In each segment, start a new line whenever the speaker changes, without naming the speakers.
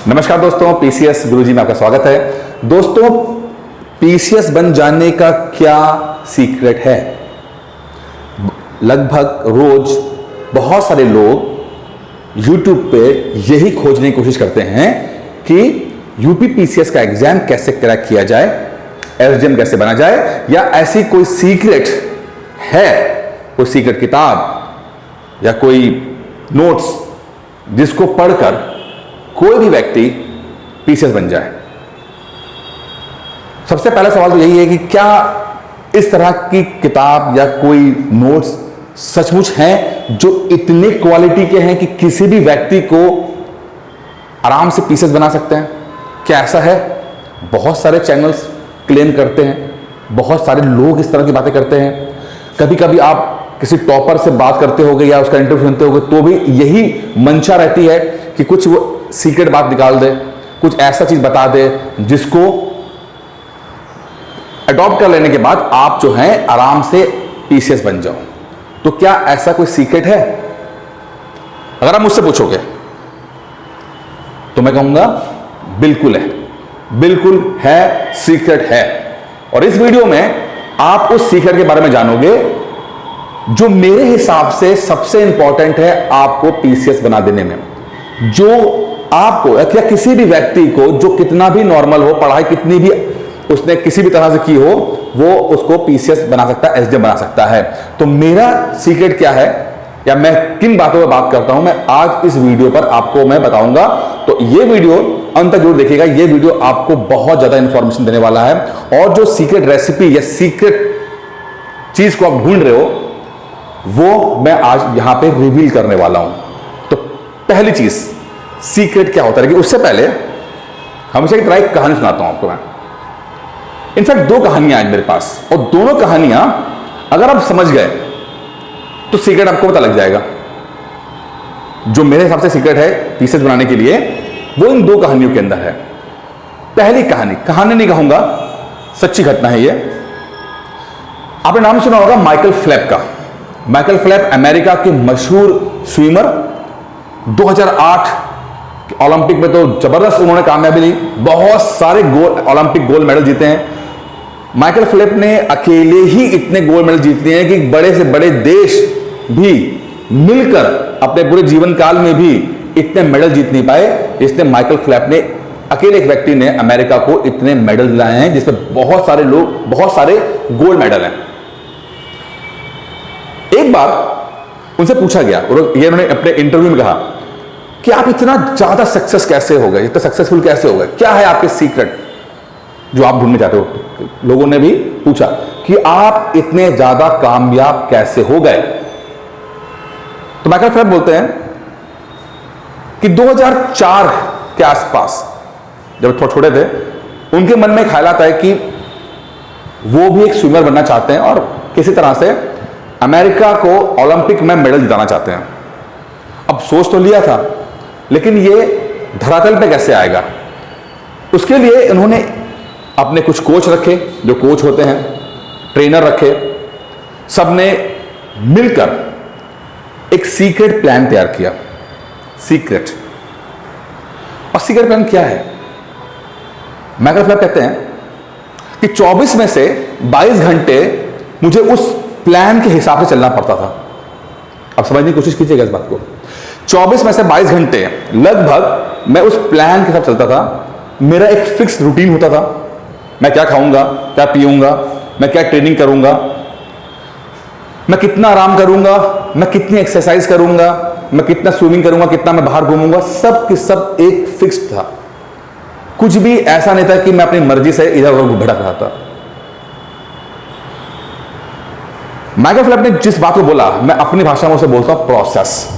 नमस्कार दोस्तों, पीसीएस गुरुजी में आपका स्वागत है। दोस्तों, पीसीएस बन जाने का क्या सीक्रेट है? लगभग रोज बहुत सारे लोग YouTube पे यही खोजने की कोशिश करते हैं कि यूपी पीसीएस का एग्जाम कैसे क्रैक किया जाए, एसडीएम कैसे बना जाए, या ऐसी कोई सीक्रेट है, कोई सीक्रेट किताब या कोई नोट्स जिसको पढ़कर कोई भी व्यक्ति पीसीएस बन जाए। सबसे पहला सवाल तो यही है कि क्या इस तरह की किताब या कोई नोट्स सचमुच हैं जो इतने क्वालिटी के हैं कि किसी भी व्यक्ति को आराम से पीसीएस बना सकते हैं? क्या ऐसा है? बहुत सारे चैनल्स क्लेम करते हैं, बहुत सारे लोग इस तरह की बातें करते हैं। कभी कभी आप किसी टॉपर से बात करते होगे या उसका इंटरव्यू सुनते होगे तो भी यही मंशा रहती है कि कुछ वो सीक्रेट बात निकाल दे, कुछ ऐसा चीज बता दे जिसको अडॉप्ट कर लेने के बाद आप जो हैं आराम से पीसीएस बन जाओ। तो क्या ऐसा कोई सीक्रेट है? अगर आप मुझसे पूछोगे तो मैं कहूंगा बिल्कुल है, बिल्कुल है, सीक्रेट है। और इस वीडियो में आप उस सीक्रेट के बारे में जानोगे जो मेरे हिसाब से सबसे इंपॉर्टेंट है आपको पीसीएस बना देने में। जो आपको या किसी भी व्यक्ति को जो कितना भी नॉर्मल हो, पढ़ाई कितनी भी उसने किसी भी तरह से की हो, वो उसको पीसीएस बना सकता है, एसडीएम बना सकता है। तो मेरा सीक्रेट क्या है या मैं किन बातों पर बात करता हूं, मैं आज इस वीडियो पर आपको मैं बताऊंगा। तो ये वीडियो अंत तक जरूर देखिएगा। ये वीडियो आपको बहुत ज्यादा इंफॉर्मेशन देने वाला है और जो सीक्रेट रेसिपी या सीक्रेट चीज को आप ढूंढ रहे हो वो मैं आज यहां पे रिवील करने वाला हूं। तो पहली चीज सीक्रेट क्या होता है कि उससे पहले हमेशा की तरह एक कहानी सुनाता हूं आपको मैं। इनफैक्ट दो कहानियां हैं मेरे पास और दोनों कहानियां अगर आप समझ गए तो सीक्रेट आपको पता लग जाएगा। जो मेरे हिसाब से सीक्रेट है पीसीएस बनाने के लिए वो इन दो कहानियों के अंदर है। पहली कहानी नहीं कहूंगा, सच्ची घटना है ये। आपने नाम सुना होगा माइकल फेल्प्स का। माइकल फेल्प्स अमेरिका के मशहूर स्विमर। 2008 ओलंपिक में तो जबरदस्त उन्होंने कामयाबी ली, बहुत सारे ओलंपिक गोल्ड मेडल जीते हैं। माइकल फेल्प्स ने अकेले ही इतने गोल्ड मेडल जीत लिए हैं कि बड़े से बड़े देश भी मिलकर अपने पूरे जीवन काल में भी इतने मेडल जीत नहीं पाए। इसने माइकल फेल्प्स ने अकेले एक व्यक्ति ने अमेरिका को इतने मेडल दिलाए हैं जिसमें बहुत सारे लोग, बहुत सारे गोल्ड मेडल हैं। एक बार उनसे पूछा गया और ये उन्होंने अपने इंटरव्यू में कहा कि आप इतना ज्यादा सक्सेस कैसे हो गए, इतना सक्सेसफुल कैसे हो गए, क्या है आपके सीक्रेट जो आप ढूंढने चाहते हो? लोगों ने भी पूछा कि आप इतने ज्यादा कामयाब कैसे हो गए। तो माइकल फेल्प्स बोलते हैं कि 2004 के आसपास जब थोड़े छोटे थे उनके मन में ख्याल आता है कि वो भी एक स्विमर बनना चाहते हैं और किसी तरह से अमेरिका को ओलंपिक में मेडल जिताना चाहते हैं। अब सोच तो लिया था लेकिन ये धरातल पे कैसे आएगा? उसके लिए इन्होंने अपने कुछ कोच रखे, जो कोच होते हैं, ट्रेनर रखे। सबने मिलकर एक सीक्रेट प्लान तैयार किया। सीक्रेट और सीक्रेट प्लान क्या है? माइकल फेल्प्स कहते हैं कि 24 में से 22 घंटे मुझे उस प्लान के हिसाब से चलना पड़ता था। अब समझने की कोशिश कीजिएगा इस बात को। 24 में से 22 घंटे लगभग मैं उस प्लान के साथ चलता था। मेरा एक फिक्स रूटीन होता था। मैं क्या खाऊंगा, क्या पीऊंगा, मैं क्या ट्रेनिंग करूंगा, मैं कितना आराम करूंगा, मैं कितनी एक्सरसाइज करूंगा, मैं कितना स्विमिंग करूंगा, कितना मैं बाहर घूमूंगा, सब की सब एक फिक्स था। कुछ भी ऐसा नहीं था कि मैं अपनी मर्जी से इधर उधर भटक रहा था। माइकल फेल्प्स ने जिस बात को बोला मैं अपनी भाषा में उसे बोलता हूं प्रोसेस।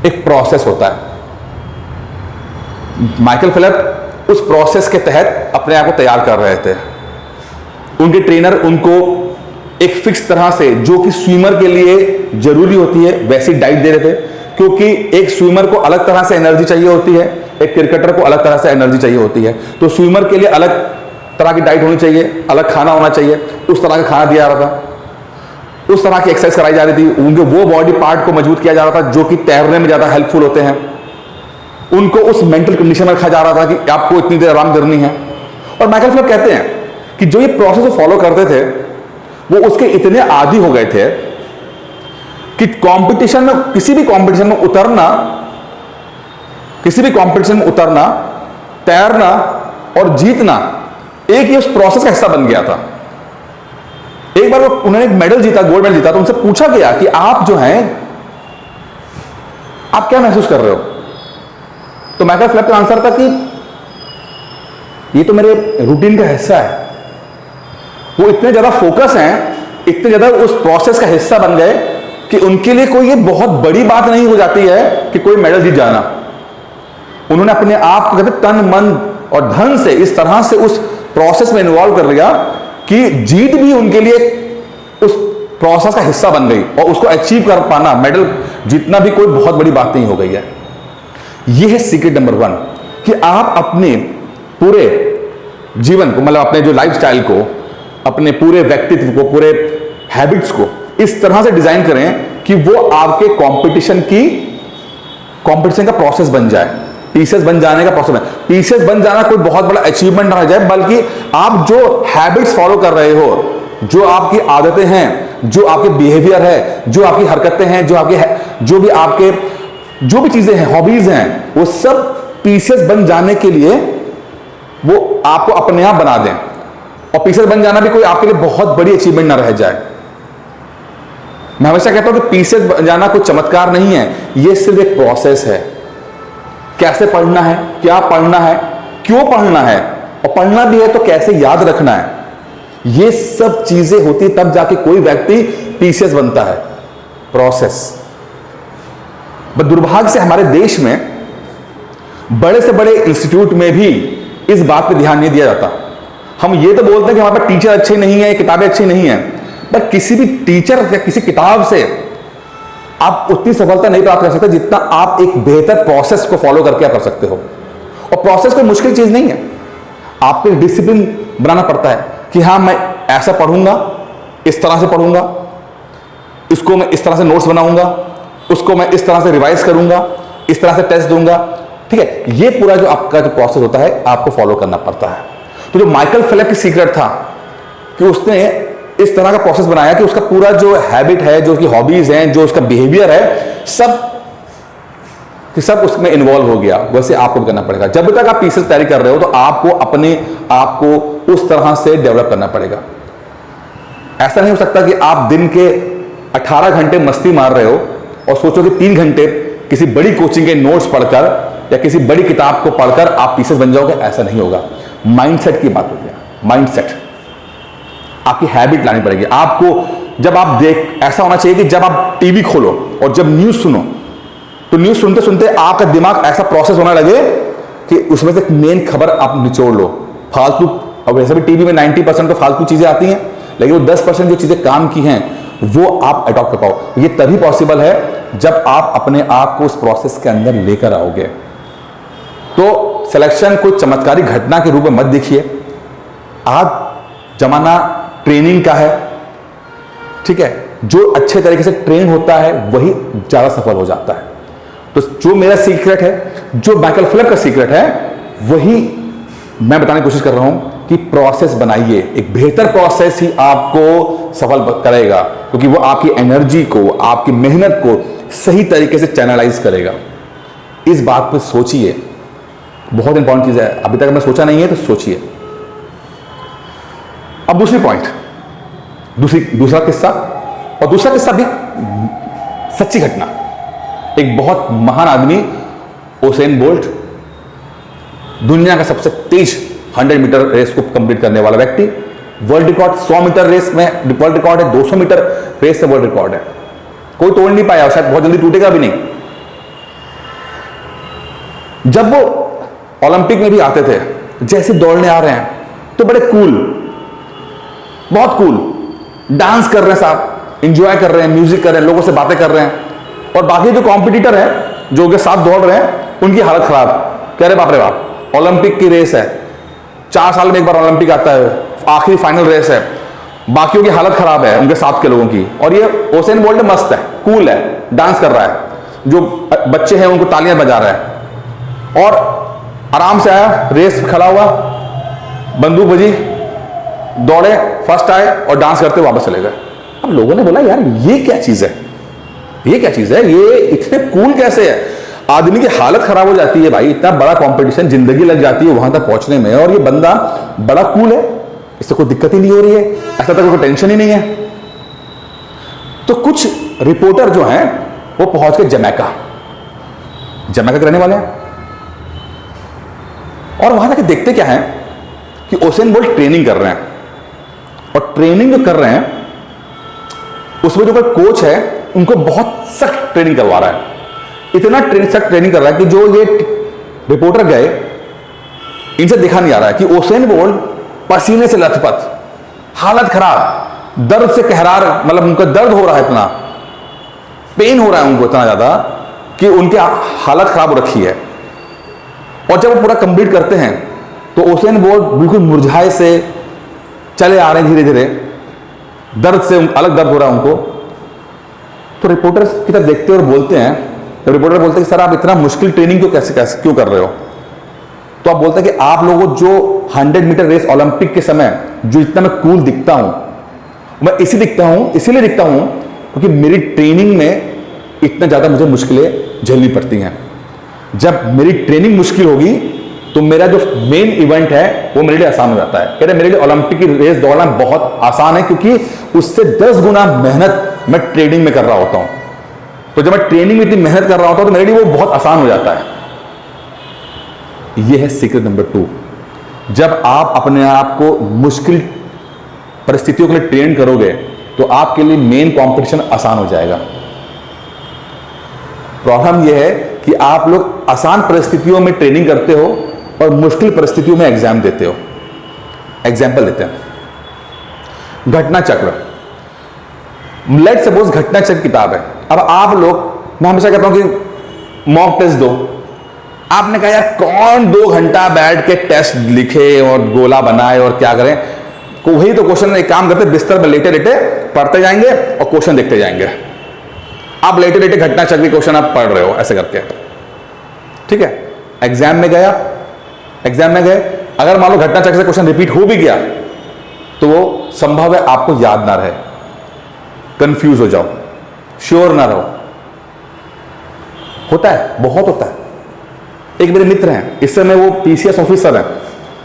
एक प्रोसेस होता है। माइकल फेल्प्स उस प्रोसेस के तहत अपने आप को तैयार कर रहे थे। उनके ट्रेनर उनको एक फिक्स तरह से, जो कि स्विमर के लिए जरूरी होती है, वैसी डाइट दे रहे थे। क्योंकि एक स्विमर को अलग तरह से एनर्जी चाहिए होती है, एक क्रिकेटर को अलग तरह से एनर्जी चाहिए होती है। तो स्विमर के लिए अलग तरह की डाइट होनी चाहिए, अलग खाना होना चाहिए। उस तरह का खाना दिया जा रहा था, उस तरह की एक्सरसाइज कराई जा रही थी। उनके वो बॉडी पार्ट को मजबूत किया जा रहा था जो कि तैरने में ज्यादा हेल्पफुल होते हैं। उनको उस मेंटल कंडीशन में रखा जा रहा था कि आपको इतनी देर आराम करनी है। और माइकल फेल्प्स कहते हैं कि जो ये प्रोसेस वो फॉलो करते थे वो उसके इतने आदी हो गए थे कि कंपटीशन में, किसी भी कंपटीशन में उतरना, तैरना और जीतना एक ही उस प्रोसेस का हिस्सा बन गया था। एक बार उन्होंने एक मेडल जीता, गोल्ड मेडल जीता, तो उनसे पूछा गया कि आप जो हैं, आप क्या महसूस कर रहे हो? तो माइकल फेल्प्स का आंसर था कि ये तो मेरे रूटीन का हिस्सा है। वो इतने ज्यादा फोकस हैं, इतने ज्यादा उस प्रोसेस का हिस्सा बन गए कि उनके लिए कोई ये बहुत बड़ी बात नहीं हो जाती है कि कोई मेडल जीत जाना। उन्होंने अपने आप को कहते तन मन और धन से इस तरह से उस प्रोसेस में इन्वॉल्व कर लिया कि जीत भी उनके लिए उस प्रोसेस का हिस्सा बन गई और उसको अचीव कर पाना, मेडल जीतना भी कोई बहुत बड़ी बात नहीं हो गई है। यह है सीक्रेट नंबर 1 कि आप अपने पूरे जीवन को, मतलब अपने जो लाइफस्टाइल को, अपने पूरे व्यक्तित्व को, पूरे हैबिट्स को इस तरह से डिजाइन करें कि वो आपके कंपटीशन का प्रोसेस बन जाए, पीसेस बन जाने का प्रोसेस है। पीसेस बन जाना कोई बहुत बड़ा अचीवमेंट ना रह जाए, बल्कि आप जो हैबिट्स फॉलो कर रहे हो, जो आपकी आदतें हैं, जो आपके बिहेवियर है, जो आपकी हरकतें हैं, जो भी चीजें हैं, हॉबीज हैं, वो सब पीसेस बन जाने के लिए वो आपको अपने आप बना दें। और पीसेस बन जाना भी कोई आपके लिए बहुत बड़ी अचीवमेंट ना रह जाए। मैं हमेशा कहता हूं कि पीसेस बन जाना कोई चमत्कार नहीं है, ये सिर्फ एक प्रोसेस है। कैसे पढ़ना है, क्या पढ़ना है, क्यों पढ़ना है, और पढ़ना भी है तो कैसे याद रखना है, ये सब चीजें होती तब जाके कोई व्यक्ति पीसेस बनता है, प्रोसेस। बट दुर्भाग्य से हमारे देश में बड़े से बड़े इंस्टीट्यूट में भी इस बात पे ध्यान नहीं दिया जाता। हम ये तो बोलते हैं कि हमारे पास टीचर अच्छे नहीं है, किताबें अच्छी नहीं है, पर किसी भी टीचर या किसी किताब से आप उतनी सफलता नहीं प्राप्त कर सकते जितना आप एक बेहतर प्रोसेस को फॉलो करके आप कर सकते हो। और प्रोसेस कोई मुश्किल चीज नहीं है, आपको एक डिसिप्लिन बनाना पड़ता है कि हाँ, मैं ऐसा पढ़ूंगा, इस तरह से पढ़ूंगा, इसको मैं इस तरह से नोट्स बनाऊंगा, उसको मैं इस तरह से रिवाइज करूंगा, इस तरह से टेस्ट दूंगा। ठीक है, ये पूरा जो आपका जो प्रोसेस होता है आपको फॉलो करना पड़ता है। तो जो माइकल फेल्प्स की सीक्रेट था कि उसने इस तरह का प्रोसेस बनाया कि उसका पूरा जो हैबिट है, जो उसकी हॉबीज हैं, जो उसका बिहेवियर है, सब उसमें इन्वॉल्व हो गया। वैसे आपको भी करना पड़ेगा। जब तक आप पीसेस तैयारी कर रहे हो तो आपको अपने आप को उस तरह से डेवलप करना पड़ेगा। ऐसा नहीं हो सकता कि आप दिन के 18 घंटे मस्ती मार रहे हो और सोचो कि 3 घंटे किसी बड़ी कोचिंग के नोट्स पढ़कर या किसी बड़ी किताब को पढ़कर आप पीसेस बन जाओगे। ऐसा नहीं होगा। माइंडसेट की बात होती है। माइंडसेट, आपकी हैबिट लानी पड़ेगी आपको। जब आप ऐसा होना चाहिए कि जब आप टीवी खोलो और जब न्यूज सुनो तो न्यूज सुनते सुनते आपका दिमाग ऐसा प्रोसेस होने लगे कि उसमें से मेन खबर आप निचोड़ लो। फालतू, अब वैसे भी टीवी में 90% तो फालतू चीजें आती हैं, लेकिन वो 10% जो चीजें काम की हैं वो आप अडॉप्ट कर पाओ। ये तभी पॉसिबल है जब आप अपने आप को उस प्रोसेस के अंदर लेकर आओगे। तो सिलेक्शन कोई चमत्कारी घटना के रूप में मत देखिए। आज जमाना ट्रेनिंग का है, ठीक है। जो अच्छे तरीके से ट्रेन होता है वही ज्यादा सफल हो जाता है। तो जो मेरा सीक्रेट है, जो माइकल फेल्प्स का सीक्रेट है, वही मैं बताने की कोशिश कर रहा हूं कि प्रोसेस बनाइए। एक बेहतर प्रोसेस ही आपको सफल करेगा, क्योंकि वो आपकी एनर्जी को, आपकी मेहनत को सही तरीके से चैनलाइज करेगा। इस बात पर सोचिए, बहुत इंपॉर्टेंट चीज है। अभी तक मैं सोचा नहीं है तो सोचिए। अब दूसरी पॉइंट, दूसरा किस्सा, और दूसरा किस्सा भी सच्ची घटना। एक बहुत महान आदमी उसेन बोल्ट, दुनिया का सबसे तेज 100 मीटर रेस को कंप्लीट करने वाला व्यक्ति, वर्ल्ड रिकॉर्ड 100 मीटर रेस में वर्ल्ड रिकॉर्ड है, 200 मीटर रेस से वर्ल्ड रिकॉर्ड है, कोई तोड़ नहीं पाया और शायद बहुत जल्दी टूटेगा भी नहीं। जब वो ओलंपिक में भी आते थे, जैसे दौड़ने आ रहे हैं तो बड़े कूल, बहुत कूल, डांस कर रहे हैं साहब, एंजॉय कर रहे हैं, म्यूजिक कर रहे हैं, लोगों से बातें कर रहे हैं। और बाकी जो कॉम्पिटिटर हैं जो उनके साथ दौड़ रहे हैं उनकी हालत खराब। कह रहे बाप रे बाप, ओलंपिक की रेस है, 4 साल में एक बार ओलंपिक आता है, आखिरी फाइनल रेस है, बाकियों की हालत खराब है, उनके साथ के लोगों की। और ये उसेन बोल्ट मस्त है, कूल है, डांस कर रहा है, जो बच्चे हैं उनको तालियां बजा रहा है। और आराम से आया, रेस खड़ा हुआ, बंदूक बजी, दौड़े, फर्स्ट आए और डांस करते वापस चले गए। अब लोगों ने बोला यार ये क्या चीज है, ये क्या चीज है, ये इतने कूल कैसे है। आदमी की हालत खराब हो जाती है भाई, इतना बड़ा कंपटीशन, जिंदगी लग जाती है वहां तक पहुंचने में, और ये बंदा बड़ा कूल है, इससे कोई दिक्कत ही नहीं हो रही है, ऐसा तक कोई टेंशन ही नहीं है। तो कुछ रिपोर्टर जो हैं वो पहुंच के जमैका के रहने वाले हैं, और वहां जाके देखते क्या है कि उसेन बोल्ट ट्रेनिंग कर रहे हैं, और ट्रेनिंग जो कर रहे हैं उसमें जो कोई कोच है उनको बहुत सख्त ट्रेनिंग करवा रहा है, इतना सख्त ट्रेनिंग कर रहा है कि जो ये रिपोर्टर गए इनसे देखा नहीं आ रहा है कि उसेन बोल्ट पसीने से लथपथ, हालत खराब, दर्द से कहरार, मतलब उनका दर्द हो रहा है, इतना पेन हो रहा है उनको इतना ज्यादा कि उनकी हालत खराब हो रखी है। और जब वो पूरा कंप्लीट करते हैं तो उसेन बोल्ट बिल्कुल मुरझाए से चले आ रहे हैं धीरे धीरे, दर्द से अलग दर्द हो रहा है उनको। तो रिपोर्टर की तरफ देखते हैं और बोलते हैं, तो रिपोर्टर बोलते हैं कि सर आप इतना मुश्किल ट्रेनिंग क्यों कर रहे हो। तो आप बोलते हैं कि आप लोगों को जो 100 मीटर रेस ओलंपिक के समय जो इतना मैं कूल दिखता हूं, मैं इसीलिए दिखता हूं क्योंकि मेरी ट्रेनिंग में इतना ज्यादा मुझे मुश्किलें झेलनी पड़ती हैं। जब मेरी ट्रेनिंग मुश्किल होगी तो मेरा जो मेन इवेंट है वो मेरे लिए आसान हो जाता है। कह रहे मेरे लिए ओलंपिक की रेस दौड़ना बहुत आसान है क्योंकि उससे 10 गुना मेहनत मैं ट्रेनिंग में कर रहा होता हूं। तो जब मैं ट्रेनिंग में इतनी मेहनत कर रहा होता हूं तो मेरे लिए वो बहुत आसान हो जाता है। यह है सीक्रेट नंबर 2। जब आप अपने आप को मुश्किल परिस्थितियों के लिए ट्रेन करोगे तो आपके लिए मेन कंपटीशन आसान हो जाएगा। प्रॉब्लम यह है कि आप लोग आसान परिस्थितियों में ट्रेनिंग करते हो और मुश्किल परिस्थितियों में एग्जाम देते हो। एग्जाम्पल देते हैं, घटना चक्र। लेट सपोज घटना चक्र किताब है। अब आप लोग, मैं हमेशा कहता हूं कि मॉक टेस्ट दो। आपने कहा यार कौन 2 घंटा बैठ के टेस्ट लिखे और गोला बनाए और क्या करें, वही तो क्वेश्चन। एक काम करते, बिस्तर पर लेटे लेटे पढ़ते जाएंगे और क्वेश्चन देखते जाएंगे। आप लेटे लेटे घटना चक्र क्वेश्चन आप पढ़ रहे हो ऐसे करके, ठीक है। एग्जाम में गए, अगर मान लो घटना चक्र से क्वेश्चन रिपीट हो भी गया तो वो संभव है आपको याद ना रहे, कंफ्यूज हो जाओ, श्योर ना रहो। होता है, बहुत होता है। एक मेरे मित्र हैं, इस समय वो पीसीएस ऑफिसर हैं।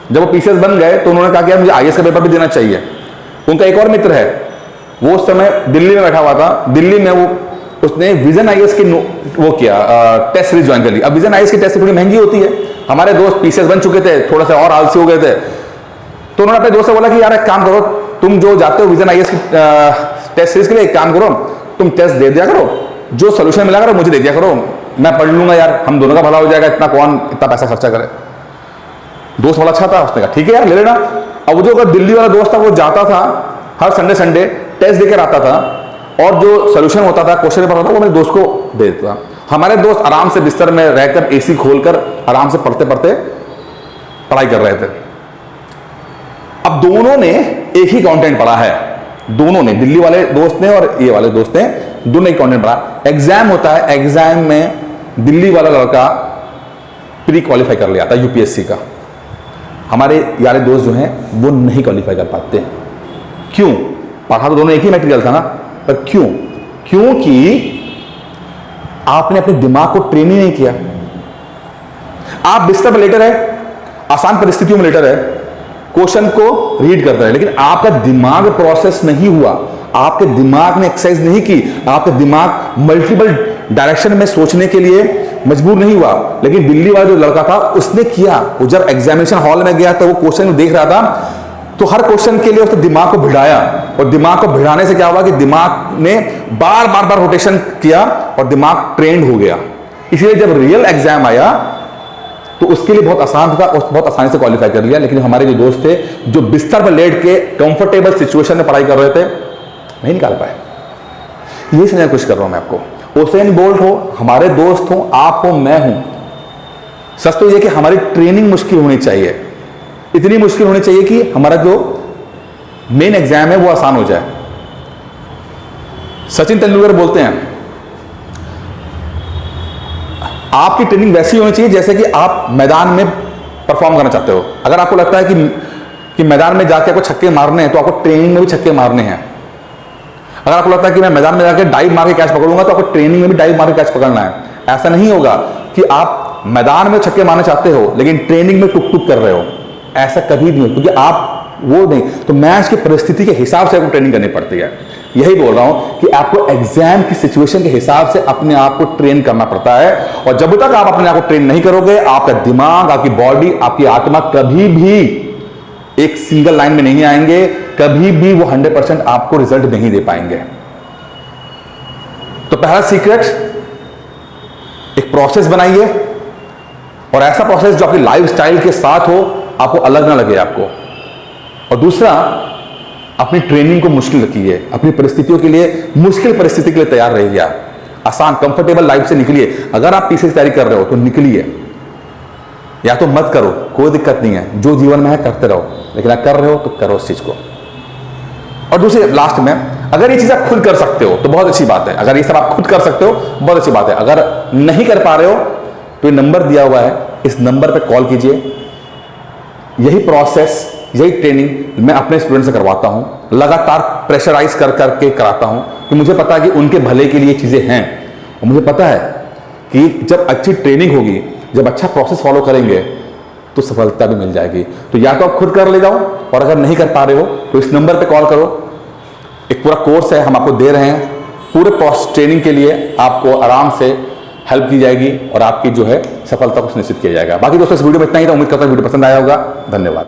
जब वो पीसीएस बन गए तो उन्होंने कहा कि मुझे आईएएस का पेपर भी देना चाहिए। उनका एक और मित्र है, वो उस समय दिल्ली में बैठा हुआ था। दिल्ली में उसने विजन आईएएस की वो किया, टेस्ट सीरीज ज्वाइन कर ली। अब विजन आईएएस की टेस्ट थोड़ी महंगी होती है। हमारे दोस्त पीसीएस बन चुके थे, थोड़ा सा और आलसी हो गए थे, तो उन्होंने अपने दोस्त से बोला कि यार एक काम करो, तुम जो जाते हो विजन आईएएस की टेस्ट सीरीज के लिए, एक काम करो, तुम टेस्ट दे दिया करो, जो सोल्यूशन मिला करो मुझे दे दिया करो, मैं पढ़ लूंगा यार, हम दोनों का भला हो जाएगा, इतना कौन इतना पैसा खर्चा करे। दोस्त बड़ा अच्छा था, उसने कहा ठीक है यार ले लेना। अब जो दिल्ली वाला दोस्त था वो जाता था हर संडे टेस्ट देकर आता था, और जो सोल्यूशन होता था, क्वेश्चन पेपर होता था, वो मेरे दोस्त को दे देता था। हमारे दोस्त आराम से बिस्तर में रहकर एसी खोलकर आराम से पढ़ते पढ़ते पढ़ाई कर रहे थे। अब दोनों ने एक ही कंटेंट पढ़ा है, दोनों ने, दिल्ली वाले दोस्त ने और ये वाले दोस्त ने, दोनों एक कंटेंट पढ़ा। एग्जाम होता है, एग्जाम में दिल्ली वाला लड़का प्री क्वालिफाई कर लिया था यूपीएससी का। हमारे यारे दोस्त जो हैं वो नहीं क्वालिफाई कर पाते। क्यों? पढ़ा तो दोनों एक ही मटेरियल था ना, पर क्यों? क्योंकि आपने अपने दिमाग को ट्रेन ही नहीं किया। आप बिस्तर पर लेटे रहे, आसान परिस्थितियों में लेटे रहे, क्वेश्चन को रीड करते रहे, लेकिन आपका दिमाग प्रोसेस नहीं हुआ, आपके दिमाग ने एक्सरसाइज नहीं की, आपका दिमाग मल्टीपल डायरेक्शन में सोचने के लिए मजबूर नहीं हुआ। लेकिन दिल्ली वाला जो लड़का था उसने किया। वो जब एग्जामिनेशन हॉल में गया तो वो क्वेश्चन देख रहा था, तो हर क्वेश्चन के लिए उसने दिमाग को भिड़ाया, और दिमाग को भिड़ाने से क्या हुआ कि दिमाग ने बार बार रोटेशन किया और दिमाग ट्रेंड हो गया। इसलिए जब रियल एग्जाम आया तो उसके लिए बहुत आसान था, और बहुत आसानी से क्वालिफाई कर लिया। लेकिन हमारे जो दोस्त थे जो बिस्तर पर लेट के कंफर्टेबल सिचुएशन में पढ़ाई कर रहे थे, नहीं निकाल पाए। ये समझने की कोशिश कर रहा हूं मैं आपको। उसेन बोल्ट हो, हमारे दोस्त हो, आप हो, मैं हूं, सच तो यह कि हमारी ट्रेनिंग मुश्किल होनी चाहिए, इतनी मुश्किल होनी चाहिए कि हमारा जो मेन एग्जाम है वो आसान हो जाए। सचिन तेंदुलकर बोलते हैं, आपकी ट्रेनिंग वैसी होनी चाहिए जैसे कि आप मैदान में परफॉर्म करना चाहते हो। अगर आपको लगता है कि मैदान में जाके आपको छक्के मारने हैं, तो आपको ट्रेनिंग में भी छक्के मारने हैं। अगर आपको लगता है कि मैं मैदान में जाकर डाइव मार के कैच पकड़ूंगा, तो आपको ट्रेनिंग में भी डाइव मार के कैच पकड़ना है। ऐसा नहीं होगा कि आप मैदान में छक्के मारना चाहते हो लेकिन ट्रेनिंग में टुक टुक कर रहे हो। ऐसा कभी नहीं हो, क्योंकि आप वो नहीं, तो मैच की परिस्थिति के हिसाब से आपको ट्रेनिंग करनी पड़ती है। यही बोल रहा हूं कि आपको एग्जाम की सिचुएशन के हिसाब से अपने आप को ट्रेन करना पड़ता है। और जब तक आप अपने आप को ट्रेन नहीं करोगे, आपका दिमाग, आपकी बॉडी, आपकी आत्मा कभी भी एक सिंगल लाइन में नहीं आएंगे, कभी भी वो 100% आपको रिजल्ट नहीं दे पाएंगे। तो पहला सीक्रेट, एक प्रोसेस बनाइए, और ऐसा प्रोसेस जो आपकी लाइफस्टाइल के साथ हो, आपको अलग ना लगे आपको। और दूसरा, अपनी ट्रेनिंग को मुश्किल रखिए, अपनी परिस्थितियों के लिए, मुश्किल परिस्थिति के लिए तैयार रहिए। आसान कंफर्टेबल लाइफ से निकलिए। अगर आप पीछे की तैयारी कर रहे हो तो निकलिए, या तो मत करो, कोई दिक्कत नहीं है, जो जीवन में है करते रहो, लेकिन अगर कर रहे हो तो करो उस चीज को। और दूसरे लास्ट में, अगर ये चीज आप खुद कर सकते हो तो बहुत अच्छी बात है। अगर ये सब आप खुद कर सकते हो बहुत अच्छी बात है। अगर नहीं कर पा रहे हो तो ये नंबर दिया हुआ है, इस नंबर पे कॉल कीजिए। यही प्रोसेस, यही ट्रेनिंग मैं अपने स्टूडेंट से करवाता हूं, लगातार प्रेशराइज कर करके कराता हूं, कि मुझे पता है कि उनके भले के लिए चीजें हैं। और मुझे पता है कि जब अच्छी ट्रेनिंग होगी, जब अच्छा प्रोसेस फॉलो करेंगे, तो सफलता भी मिल जाएगी। तो या तो आप खुद कर ले जाओ, और अगर नहीं कर पा रहे हो तो इस नंबर पे कॉल करो। एक पूरा कोर्स है, हम आपको दे रहे हैं। पूरे ट्रेनिंग के लिए आपको आराम से हेल्प की जाएगी, और आपकी जो है सफलता को सुनिश्चित किया जाएगा। बाकी दोस्तों, इस वीडियो में इतना ही था। उम्मीद करता हूं वीडियो पसंद आया होगा। धन्यवाद।